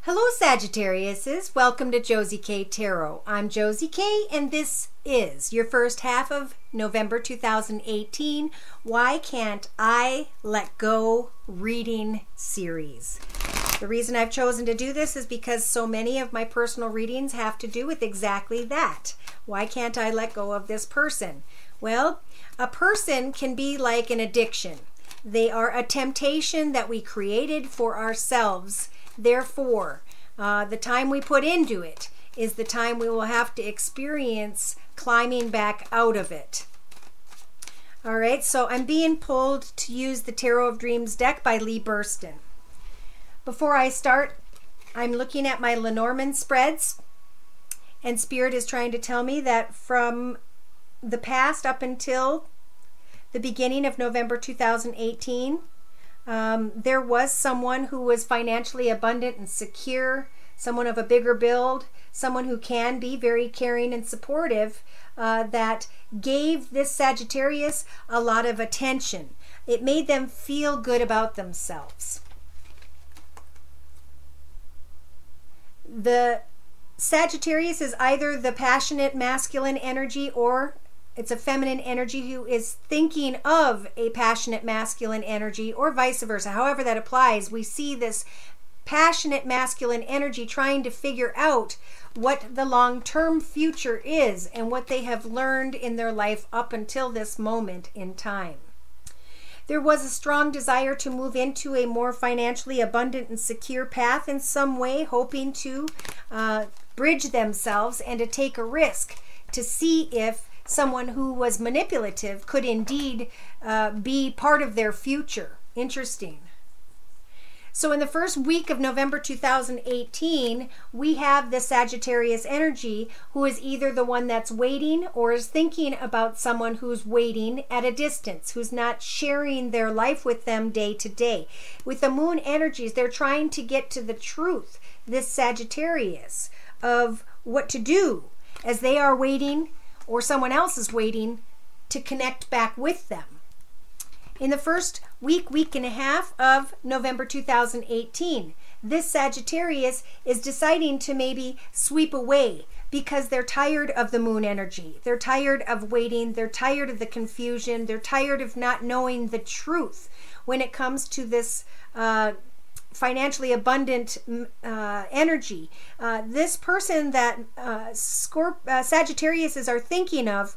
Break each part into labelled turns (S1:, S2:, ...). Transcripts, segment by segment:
S1: Hello Sagittariuses, welcome to Josie K Tarot. I'm Josie K and this is your first half of November 2018 Why Can't I Let Go reading series. The reason I've chosen to do this is because so many of my personal readings have to do with exactly that. Why can't I let go of this person? Well, a person can be like an addiction. They are a temptation that we created for ourselves. Therefore, the time we put into it is the time we will have to experience climbing back out of it. All right, so I'm being pulled to use the Tarot of Dreams deck by Lee Burston. Before I start, I'm looking at my Lenormand spreads, and Spirit is trying to tell me that from the past up until the beginning of November 2018, there was someone who was financially abundant and secure, someone of a bigger build, someone who can be very caring and supportive, that gave this Sagittarius a lot of attention. It made them feel good about themselves. The Sagittarius is either the passionate masculine energy or it's a feminine energy who is thinking of a passionate masculine energy, or vice versa. However that applies, we see this passionate masculine energy trying to figure out what the long-term future is and what they have learned in their life up until this moment in time. There was a strong desire to move into a more financially abundant and secure path in some way, hoping to bridge themselves and to take a risk to see if someone who was manipulative could indeed be part of their future. Interesting. So in the first week of November 2018, we have the Sagittarius energy who is either the one that's waiting or is thinking about someone who's waiting at a distance, who's not sharing their life with them day to day. With the moon energies, they're trying to get to the truth, this Sagittarius, of what to do as they are waiting or someone else is waiting to connect back with them. In the first week and a half of November 2018, this Sagittarius is deciding to maybe sweep away because they're tired of the moon energy. They're tired of waiting. They're tired of the confusion. They're tired of not knowing the truth when it comes to this financially abundant energy. This person that Sagittariuses are thinking of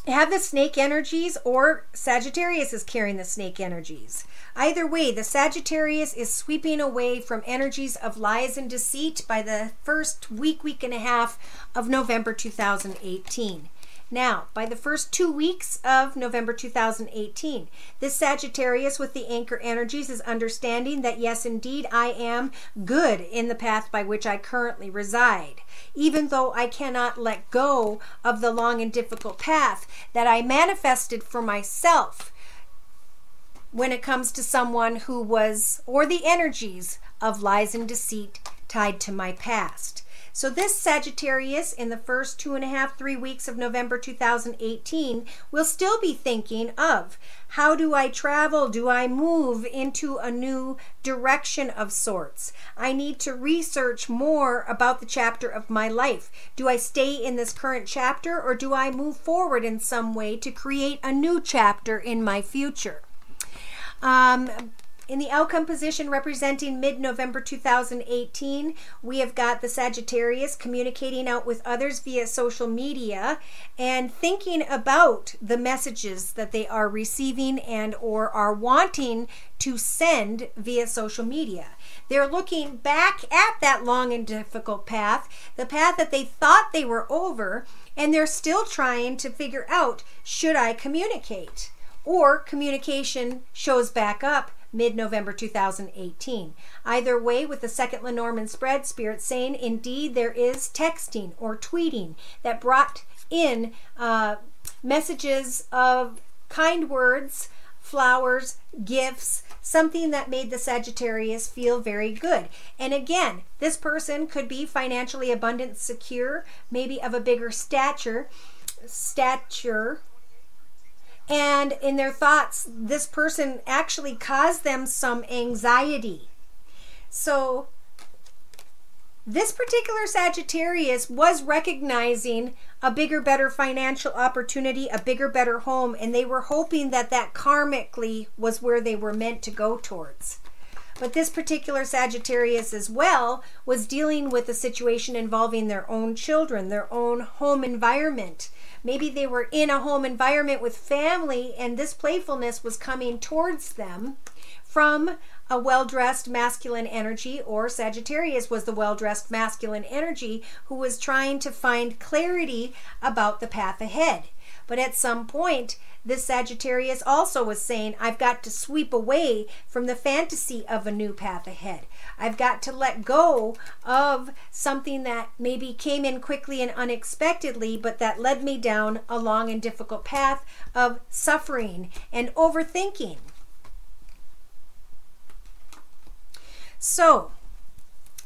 S1: have the snake energies, or Sagittarius is carrying the snake energies. Either way, the Sagittarius is sweeping away from energies of lies and deceit by the first week and a half of November 2018. Now, by the first 2 weeks of November 2018, this Sagittarius with the anchor energies is understanding that yes, indeed, I am good in the path by which I currently reside, even though I cannot let go of the long and difficult path that I manifested for myself when it comes to someone who was, or the energies of lies and deceit tied to my past. So this Sagittarius in the first 2.5-3 weeks of November 2018 will still be thinking of, how do I travel? Do I move into a new direction of sorts? I need to research more about the chapter of my life. Do I stay in this current chapter, or do I move forward in some way to create a new chapter in my future? In the outcome position representing mid-November 2018, we have got the Sagittarius communicating out with others via social media and thinking about the messages that they are receiving and or are wanting to send via social media. They're looking back at that long and difficult path, the path that they thought they were over, and they're still trying to figure out, should I communicate? Or communication shows back up mid-November 2018. Either way, with the second Lenormand spread, Spirit saying indeed there is texting or tweeting that brought in messages of kind words, flowers, gifts, something that made the Sagittarius feel very good. And again, this person could be financially abundant, secure, maybe of a bigger stature, and in their thoughts, this person actually caused them some anxiety. So This particular Sagittarius was recognizing a bigger, better financial opportunity, a bigger, better home, and they were hoping that that karmically was where they were meant to go towards. But this particular Sagittarius as well was dealing with a situation involving their own children, their own home environment. Maybe they were in a home environment with family, and this playfulness was coming towards them from a well-dressed masculine energy, or Sagittarius was the well-dressed masculine energy who was trying to find clarity about the path ahead. But at some point, this Sagittarius also was saying, I've got to sweep away from the fantasy of a new path ahead. I've got to let go of something that maybe came in quickly and unexpectedly, but that led me down a long and difficult path of suffering and overthinking. So,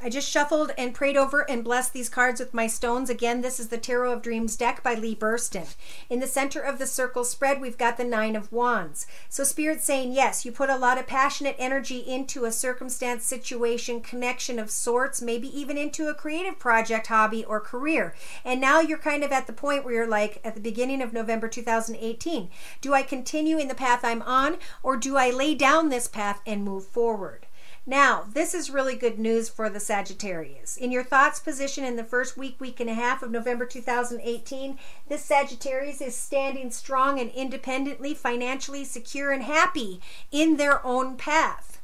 S1: I just shuffled and prayed over and blessed these cards with my stones. Again, this is the Tarot of Dreams deck by Lee Burston. In the center of the circle spread, we've got the Nine of Wands. So Spirit's saying, yes, you put a lot of passionate energy into a circumstance, situation, connection of sorts, maybe even into a creative project, hobby, or career. And now you're kind of at the point where you're like, at the beginning of November 2018, do I continue in the path I'm on, or do I lay down this path and move forward? Now, this is really good news for the Sagittarius. In your thoughts position in the first week and a half of November 2018, this Sagittarius is standing strong and independently, financially secure and happy in their own path.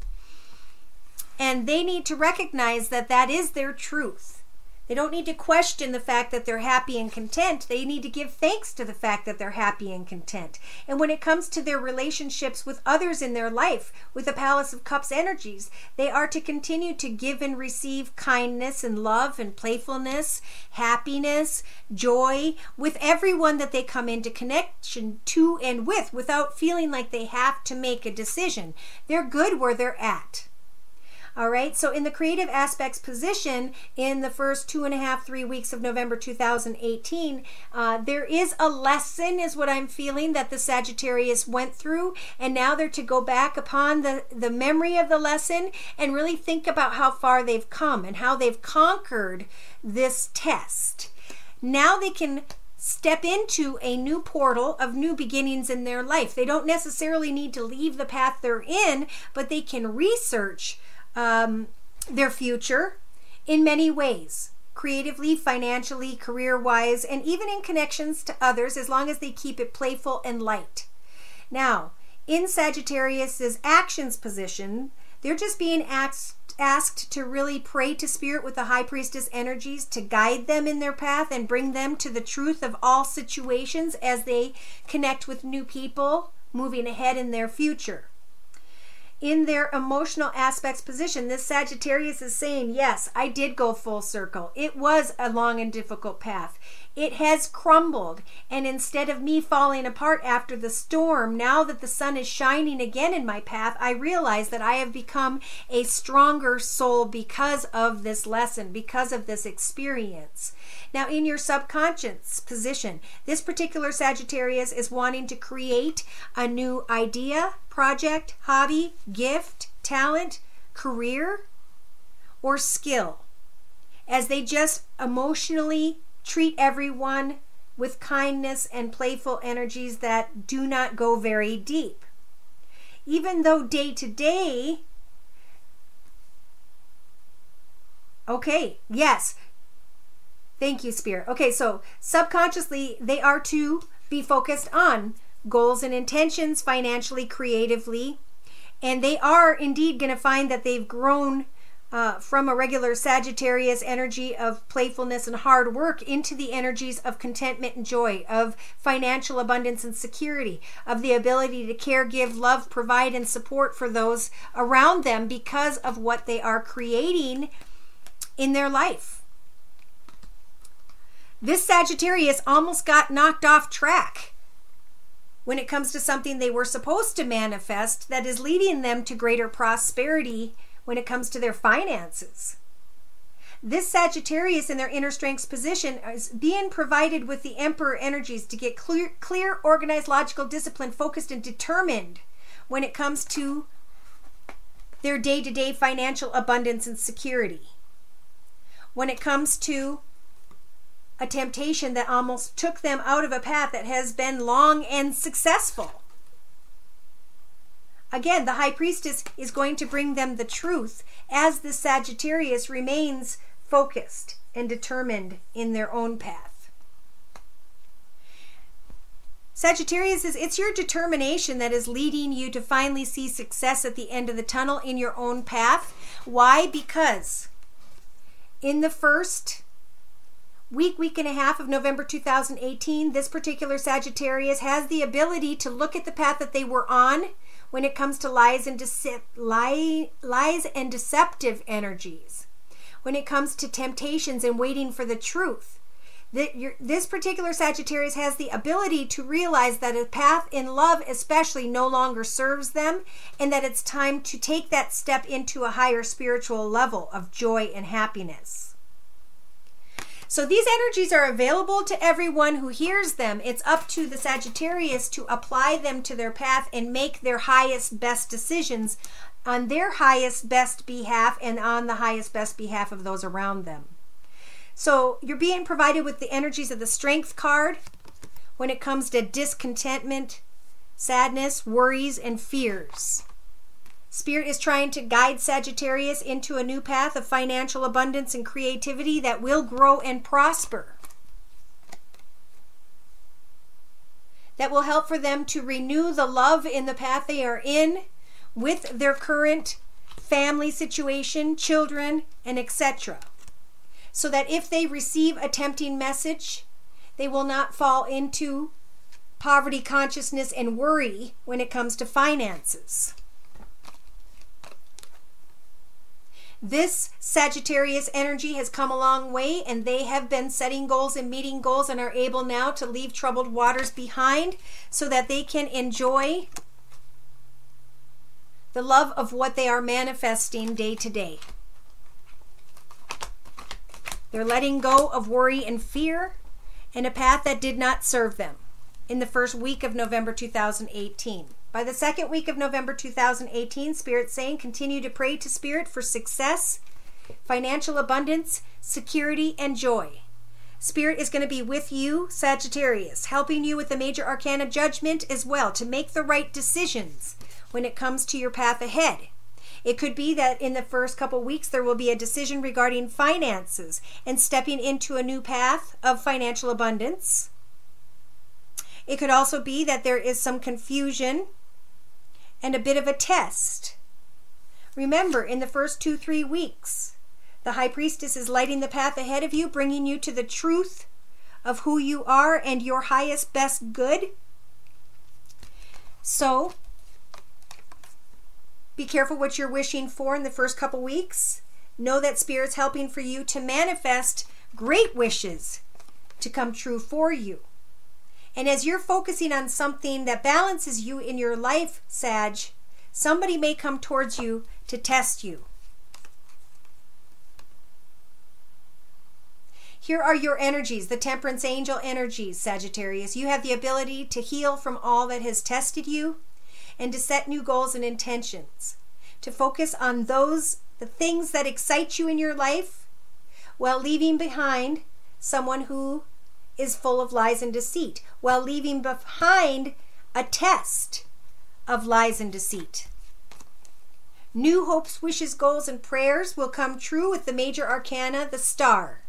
S1: And they need to recognize that that is their truth. They don't need to question the fact that they're happy and content. They need to give thanks to the fact that they're happy and content. And when it comes to their relationships with others in their life, with the Palace of Cups energies, they are to continue to give and receive kindness and love and playfulness, happiness, joy, with everyone that they come into connection to and with, without feeling like they have to make a decision. They're good where they're at. All right, so in the creative aspects position in the first 2.5, 3 weeks of November 2018, there is a lesson, is what I'm feeling, that the Sagittarius went through, and now they're to go back upon the memory of the lesson and really think about how far they've come and how they've conquered this test. Now they can step into a new portal of new beginnings in their life. They don't necessarily need to leave the path they're in, but they can research their future in many ways, creatively, financially, career-wise, and even in connections to others, as long as they keep it playful and light. Now, in Sagittarius's actions position, they're just being asked to really pray to Spirit with the High Priestess energies to guide them in their path and bring them to the truth of all situations as they connect with new people moving ahead in their future. In their emotional aspects position, this Sagittarius is saying, yes, I did go full circle. It was a long and difficult path. It has crumbled, and instead of me falling apart after the storm, now that the sun is shining again in my path, I realize that I have become a stronger soul because of this lesson, because of this experience. Now, in your subconscious position, this particular Sagittarius is wanting to create a new idea, project, hobby, gift, talent, career, or skill, as they just emotionally treat everyone with kindness and playful energies that do not go very deep. Even though day to day, okay, yes, thank you, Spirit. Okay, so subconsciously, they are to be focused on goals and intentions, financially, creatively, and they are indeed going to find that they've grown from a regular Sagittarius energy of playfulness and hard work into the energies of contentment and joy, of financial abundance and security, of the ability to care, give, love, provide, and support for those around them because of what they are creating in their life. This Sagittarius almost got knocked off track when it comes to something they were supposed to manifest that is leading them to greater prosperity when it comes to their finances. This Sagittarius in their inner strengths position is being provided with the Emperor energies to get clear, organized, logical, disciplined, focused, and determined when it comes to their day-to-day financial abundance and security. when it comes to a temptation that almost took them out of a path that has been long and successful. Again, the High Priestess is going to bring them the truth as the Sagittarius remains focused and determined in their own path. Sagittarius, it's your determination that is leading you to finally see success at the end of the tunnel in your own path. Why? Because in the first week and a half of November 2018, this particular Sagittarius has the ability to look at the path that they were on when it comes to lies and deceptive energies, when it comes to temptations and waiting for the truth. This particular Sagittarius has the ability to realize that a path in love especially no longer serves them, and that it's time to take that step into a higher spiritual level of joy and happiness. So these energies are available to everyone who hears them. It's up to the Sagittarius to apply them to their path and make their highest, best decisions on their highest, best behalf and on the highest, best behalf of those around them. So you're being provided with the energies of the Strength card when it comes to discontentment, sadness, worries, and fears. Spirit is trying to guide Sagittarius into a new path of financial abundance and creativity that will grow and prosper. That will help for them to renew the love in the path they are in with their current family situation, children, and etc. So that if they receive a tempting message, they will not fall into poverty consciousness and worry when it comes to finances. This Sagittarius energy has come a long way, and they have been setting goals and meeting goals and are able now to leave troubled waters behind so that they can enjoy the love of what they are manifesting day to day. They're letting go of worry and fear and a path that did not serve them in the first week of November 2018. By the second week of November 2018, Spirit's saying continue to pray to Spirit for success, financial abundance, security, and joy. Spirit is going to be with you, Sagittarius, helping you with the major arcana judgment as well to make the right decisions when it comes to your path ahead. It could be that in the first couple weeks there will be a decision regarding finances and stepping into a new path of financial abundance. It could also be that there is some confusion and a bit of a test. Remember, in the first 2-3 weeks, the High Priestess is lighting the path ahead of you, bringing you to the truth of who you are and your highest, best good. So, be careful what you're wishing for in the first couple weeks. Know that Spirit's helping for you to manifest great wishes to come true for you. And as you're focusing on something that balances you in your life, Sag, somebody may come towards you to test you. Here are your energies, the Temperance Angel energies, Sagittarius. You have the ability to heal from all that has tested you and to set new goals and intentions, to focus on the things that excite you in your life while leaving behind someone who is full of lies and deceit, while leaving behind a test of lies and deceit. New hopes, wishes, goals, and prayers will come true with the major arcana, the Star.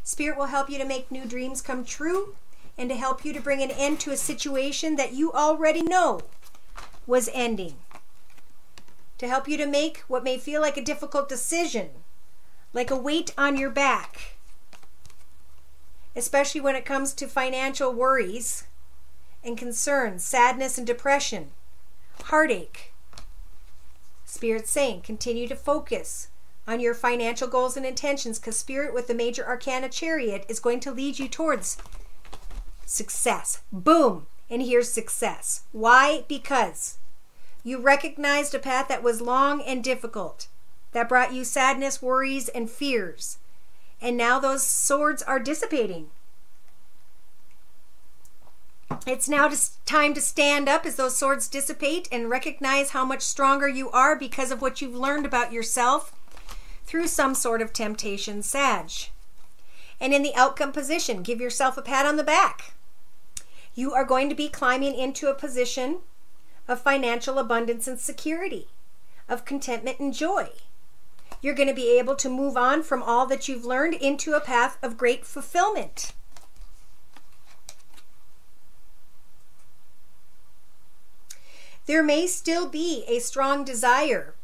S1: Spirit will help you to make new dreams come true and to help you to bring an end to a situation that you already know was ending. To help you to make what may feel like a difficult decision, like a weight on your back, especially when it comes to financial worries and concerns, sadness and depression, heartache. Spirit's saying continue to focus on your financial goals and intentions, because Spirit with the major arcana Chariot is going to lead you towards success. Boom! And here's success. Why? Because you recognized a path that was long and difficult, that brought you sadness, worries, and fears. And now those swords are dissipating. It's now time to stand up as those swords dissipate and recognize how much stronger you are because of what you've learned about yourself through some sort of temptation, Sag. And in the outcome position, give yourself a pat on the back. You are going to be climbing into a position of financial abundance and security, of contentment and joy. You're going to be able to move on from all that you've learned into a path of great fulfillment. There may still be a strong desire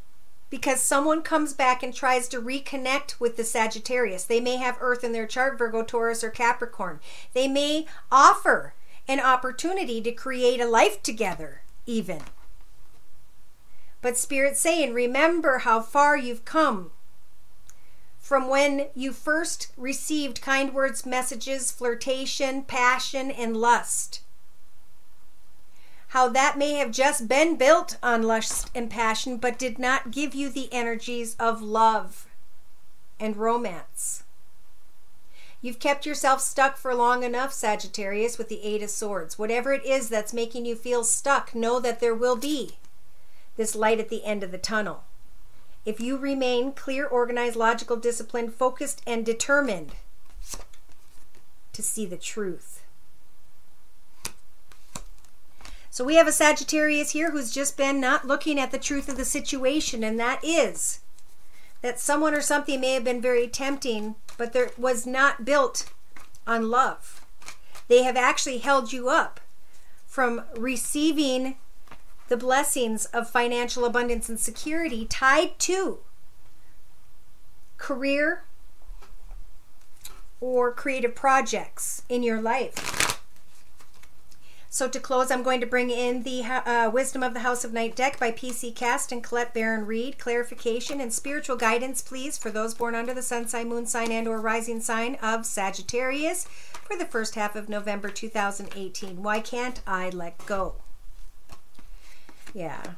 S1: because someone comes back and tries to reconnect with the Sagittarius. They may have Earth in their chart, Virgo, Taurus, or Capricorn. They may offer an opportunity to create a life together even. But Spirit's saying, remember how far you've come from when you first received kind words, messages, flirtation, passion, and lust. How that may have just been built on lust and passion, but did not give you the energies of love and romance. You've kept yourself stuck for long enough, Sagittarius, with the Eight of Swords. Whatever it is that's making you feel stuck, know that there will be this light at the end of the tunnel. If you remain clear, organized, logical, disciplined, focused, and determined to see the truth. So we have a Sagittarius here who's just been not looking at the truth of the situation, and that is that someone or something may have been very tempting, but there was not built on love. They have actually held you up from receiving the blessings of financial abundance and security tied to career or creative projects in your life. So to close, I'm going to bring in the Wisdom of the House of Night deck by P.C. Cast and Colette Baron Reed. Clarification and spiritual guidance, please, for those born under the sun sign, moon sign, and or rising sign of Sagittarius for the first half of November 2018. Why can't I let go? Yeah.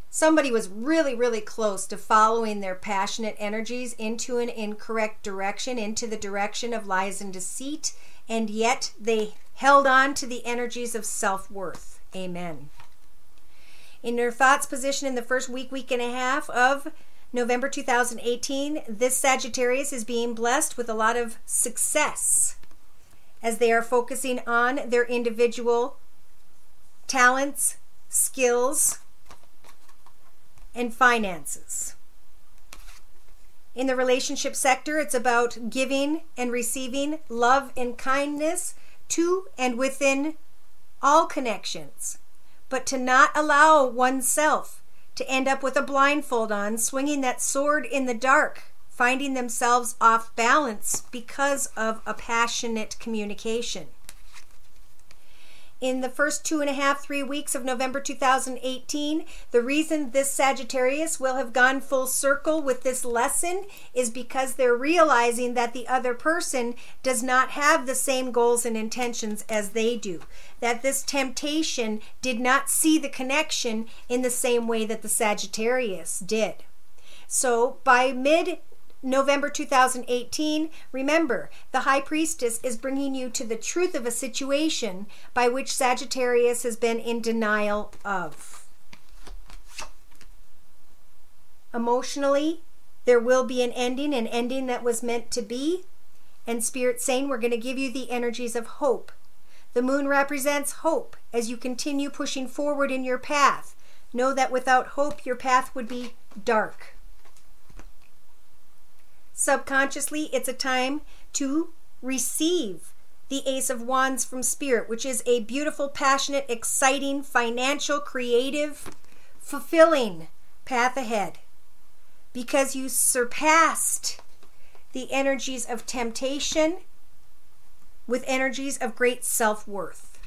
S1: Somebody was really, really close to following their passionate energies into an incorrect direction, into the direction of lies and deceit, and yet they held on to the energies of self-worth. Amen. In their thoughts position in the first week and a half of November 2018, this Sagittarius is being blessed with a lot of success as they are focusing on their individual talents, skills, and finances. In the relationship sector, it's about giving and receiving love and kindness to and within all connections, but to not allow oneself to end up with a blindfold on, swinging that sword in the dark, finding themselves off balance because of a passionate communication. In the first 2.5, 3 weeks of November 2018, the reason this Sagittarius will have gone full circle with this lesson is because they're realizing that the other person does not have the same goals and intentions as they do. That this temptation did not see the connection in the same way that the Sagittarius did. So by mid-November 2018, remember, the High Priestess is bringing you to the truth of a situation by which Sagittarius has been in denial of. Emotionally, there will be an ending that was meant to be, and Spirit saying we're going to give you the energies of hope. The moon represents hope as you continue pushing forward in your path. Know that without hope, your path would be dark. Subconsciously, it's a time to receive the Ace of Wands from Spirit, which is a beautiful, passionate, exciting, financial, creative, fulfilling path ahead. Because you surpassed the energies of temptation with energies of great self-worth.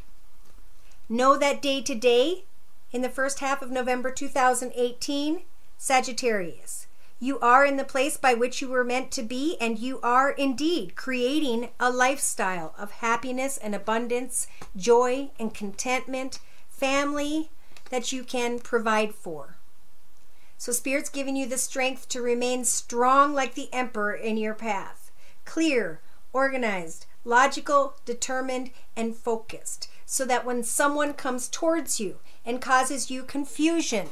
S1: Know that day to day, in the first half of November 2018, Sagittarius, you are in the place by which you were meant to be, and you are indeed creating a lifestyle of happiness and abundance, joy and contentment, family that you can provide for. So Spirit's giving you the strength to remain strong like the Emperor in your path. Clear, organized, logical, determined, and focused. So that when someone comes towards you and causes you confusion,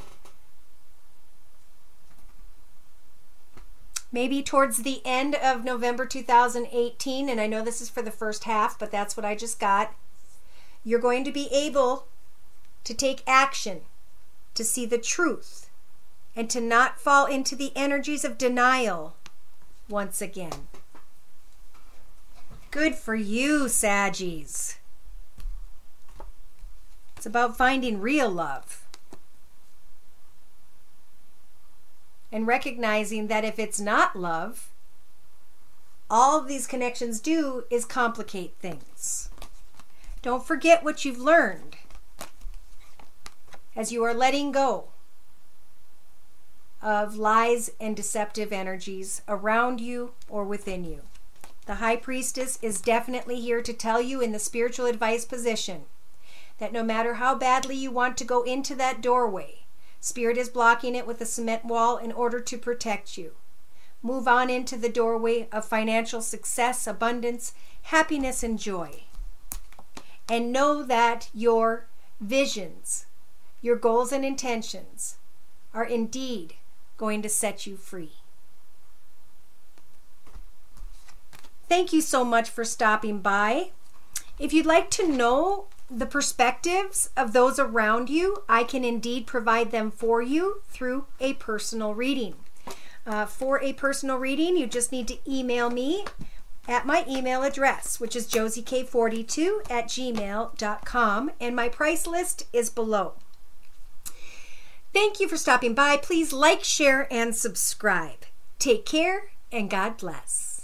S1: maybe towards the end of November 2018, and I know this is for the first half, but that's what I just got, you're going to be able to take action, to see the truth, and to not fall into the energies of denial once again. Good for you, Saggies. It's about finding real love. And recognizing that if it's not love, all of these connections do is complicate things. Don't forget what you've learned as you are letting go of lies and deceptive energies around you or within you. The High Priestess is definitely here to tell you in the spiritual advice position that no matter how badly you want to go into that doorway, Spirit is blocking it with a cement wall in order to protect you. Move on into the doorway of financial success, abundance, happiness, and joy. And know that your visions, your goals and intentions are indeed going to set you free. Thank you so much for stopping by. If you'd like to know the perspectives of those around you, I can indeed provide them for you through a personal reading. For a personal reading, you just need to email me at my email address, which is josiek42@gmail.com, and my price list is below. Thank you for stopping by. Please like, share, and subscribe. Take care, and God bless.